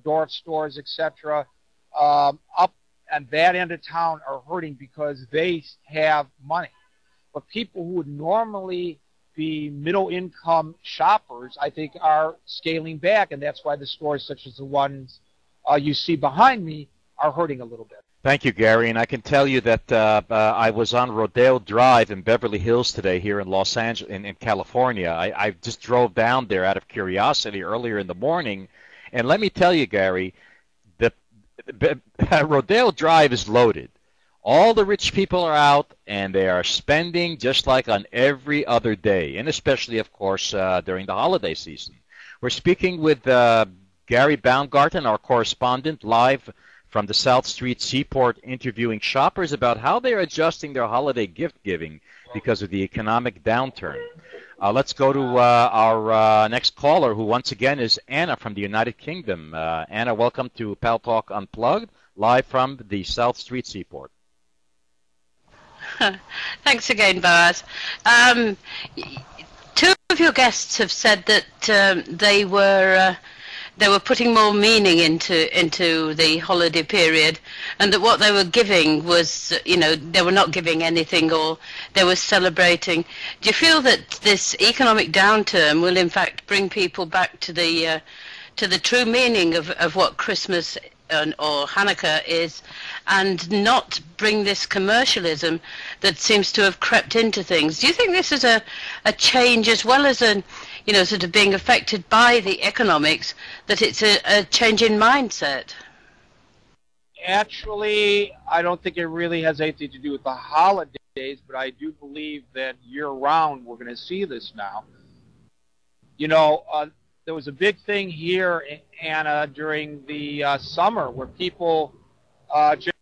Dorf stores, etc., up on that end of town are hurting because they have money. But people who would normally be middle-income shoppers, I think, are scaling back, and that's why the stores such as the ones you see behind me are hurting a little bit. Thank you, Gary. And I can tell you that I was on Rodeo Drive in Beverly Hills today here in Los Angeles, in California. I just drove down there out of curiosity earlier in the morning. And let me tell you, Gary, the Rodeo Drive is loaded. All the rich people are out, and they are spending just like on every other day, and especially, of course, during the holiday season. We're speaking with Gary Baumgarten, our correspondent, live from the South Street Seaport, interviewing shoppers about how they're adjusting their holiday gift-giving because of the economic downturn. Let's go to our next caller, who once again is Anna from the United Kingdom. Anna, welcome to Paltalk Unplugged, live from the South Street Seaport. Thanks again, Boaz. Two of your guests have said that they were putting more meaning into the holiday period, and that what they were giving was, they were not giving anything, or they were celebrating. Do you feel that this economic downturn will in fact bring people back to the true meaning of what Christmas or Hanukkah is, and not bring this commercialism that seems to have crept into things? Do you think this is a change, as well as sort of being affected by the economics, that it's a change in mindset? Actually, I don't think it really has anything to do with the holidays, but I do believe that year-round we're going to see this now. There was a big thing here, Anna, during the summer where people just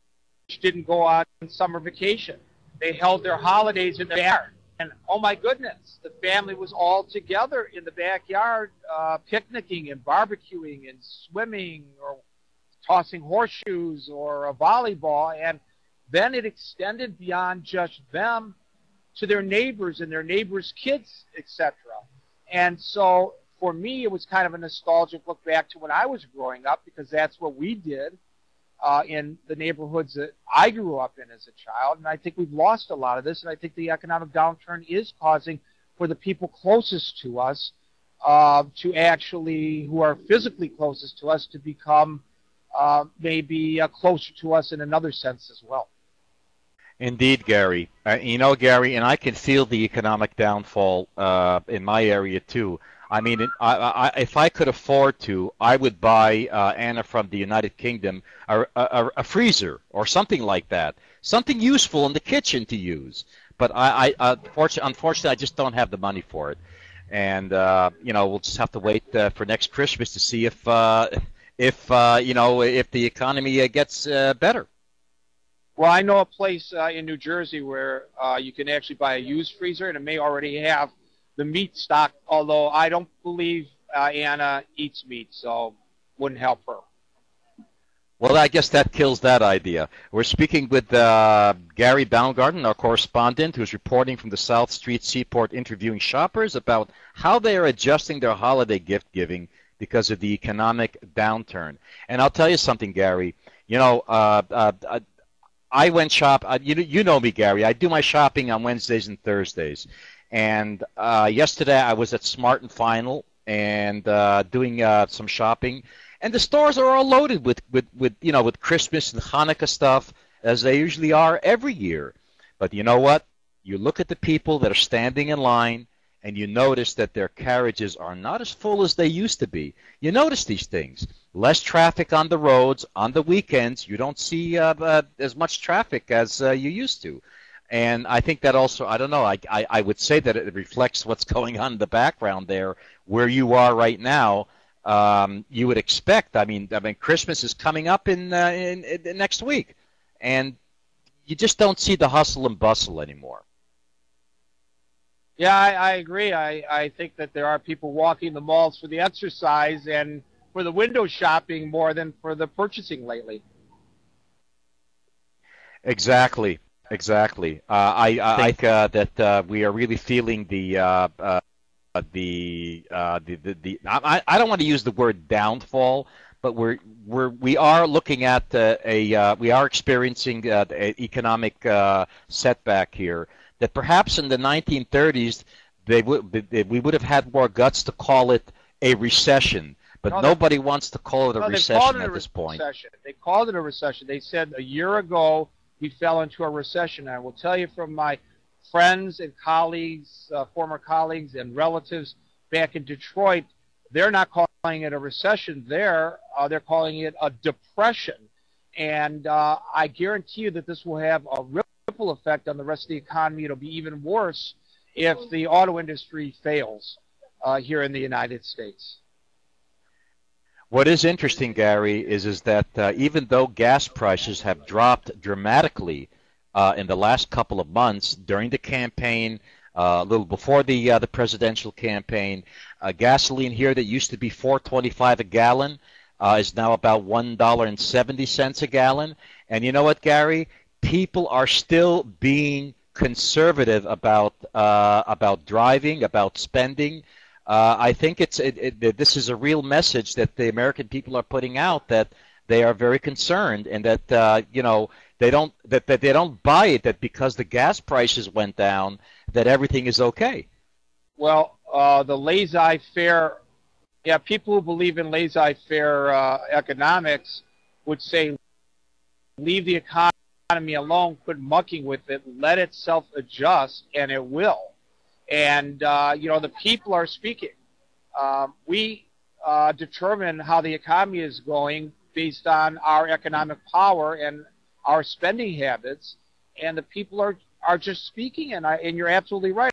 didn't go on summer vacation. They held their holidays in the backyard. And, oh, my goodness, the family was all together in the backyard picnicking and barbecuing and swimming or tossing horseshoes or a volleyball. And then it extended beyond just them to their neighbors and their neighbors' kids, etc. And so for me, it was kind of a nostalgic look back to when I was growing up, because that's what we did in the neighborhoods that I grew up in as a child. And I think we've lost a lot of this, and I think the economic downturn is causing for the people closest to us to actually, who are physically closest to us, to become maybe closer to us in another sense as well. Indeed, Gary. Gary, and I can feel the economic downfall in my area too. I mean, if I could afford to, I would buy Anna from the United Kingdom a freezer or something like that, something useful in the kitchen to use. But unfortunately, I just don't have the money for it, and we'll just have to wait for next Christmas to see if the economy gets better. Well, I know a place in New Jersey where you can actually buy a used freezer, and it may already have the meat stock, although I don't believe Anna eats meat, so wouldn't help her. Well, I guess that kills that idea. We're speaking with Gary Baumgarten, our correspondent, who's reporting from the South Street Seaport, interviewing shoppers about how they are adjusting their holiday gift giving because of the economic downturn. And I'll tell you something, Gary. I went shop. You know me, Gary. I do my shopping on Wednesdays and Thursdays. And yesterday I was at Smart and Final and doing some shopping, and the stores are all loaded with Christmas and Hanukkah stuff, as they usually are every year. But you know what? You look at the people that are standing in line, and you notice that their carriages are not as full as they used to be. You notice these things. Less traffic on the roads. On the weekends, you don't see as much traffic as you used to. And I think that also, I don't know, I would say that it reflects what's going on in the background there, where you are right now. You would expect, I mean, Christmas is coming up in next week, and you just don't see the hustle and bustle anymore. Yeah, I agree. I think that there are people walking the malls for the exercise and for the window shopping more than for the purchasing lately. Exactly. I think that we are really feeling I don't want to use the word downfall, but we are looking at we are experiencing an economic setback here. That perhaps in the 1930s we would have had more guts to call it a recession, but nobody wants to call it a recession at this point. They called it a recession. They said a year ago we fell into a recession. I will tell you from my friends and colleagues, former colleagues and relatives back in Detroit, they're not calling it a recession there. They're calling it a depression. And I guarantee you that this will have a ripple effect on the rest of the economy. It'll be even worse if the auto industry fails here in the United States. What is interesting, Gary, is that even though gas prices have dropped dramatically in the last couple of months during the campaign, a little before the presidential campaign, gasoline here that used to be $4.25 a gallon is now about $1.70 a gallon. And you know what, Gary? People are still being conservative about driving, about spending. I think this is a real message that the American people are putting out, that they are very concerned, and that they don't buy it that because the gas prices went down that everything is okay. Well, the laissez-faire, people who believe in laissez-faire economics would say leave the economy alone, quit mucking with it, let it self-adjust, and it will. And, the people are speaking. We determine how the economy is going based on our economic power and our spending habits, and the people are just speaking, and you're absolutely right.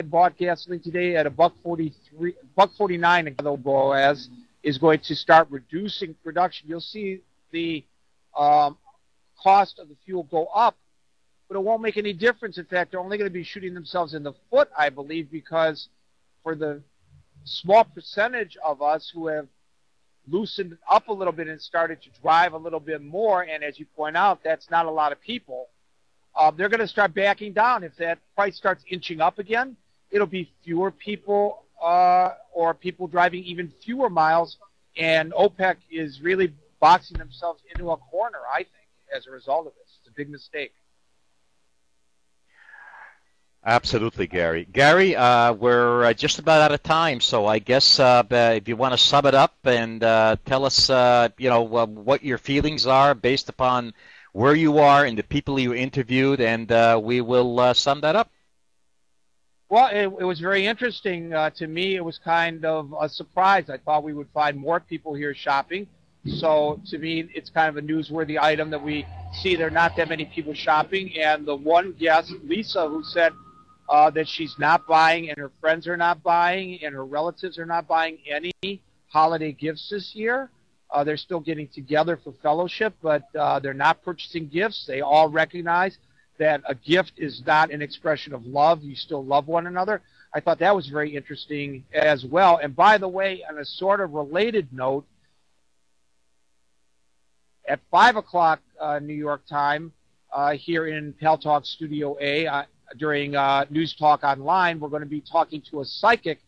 I bought gasoline today at $1.49, although Boaz is going to start reducing production. You'll see the cost of the fuel go up, but it won't make any difference. In fact, they're only going to be shooting themselves in the foot, I believe, because for the small percentage of us who have loosened up a little bit and started to drive a little bit more, and as you point out, that's not a lot of people, they're going to start backing down. If that price starts inching up again, it'll be fewer people or people driving even fewer miles, and OPEC is really boxing themselves into a corner, I think, as a result of this. It's a big mistake. Absolutely, Gary. Gary, we're just about out of time, so I guess if you want to sum it up and tell us, what your feelings are based upon where you are and the people you interviewed, and we will sum that up. Well, it was very interesting to me. It was kind of a surprise. I thought we would find more people here shopping. So to me, it's kind of a newsworthy item that we see there are not that many people shopping. And the one guest, Lisa, who said that she's not buying, and her friends are not buying, and her relatives are not buying any holiday gifts this year. They're still getting together for fellowship, but they're not purchasing gifts. They all recognize that a gift is not an expression of love. You still love one another. I thought that was very interesting as well. And by the way, on a sort of related note, at 5 o'clock New York time, here in Paltalk Studio A, during News Talk Online, we're going to be talking to a psychic.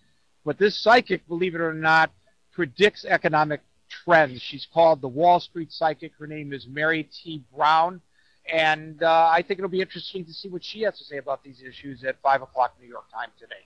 But this psychic, believe it or not, predicts economic trends. She's called the Wall Street Psychic. Her name is Mary T. Brown. And I think it'll be interesting to see what she has to say about these issues at 5 o'clock New York time today.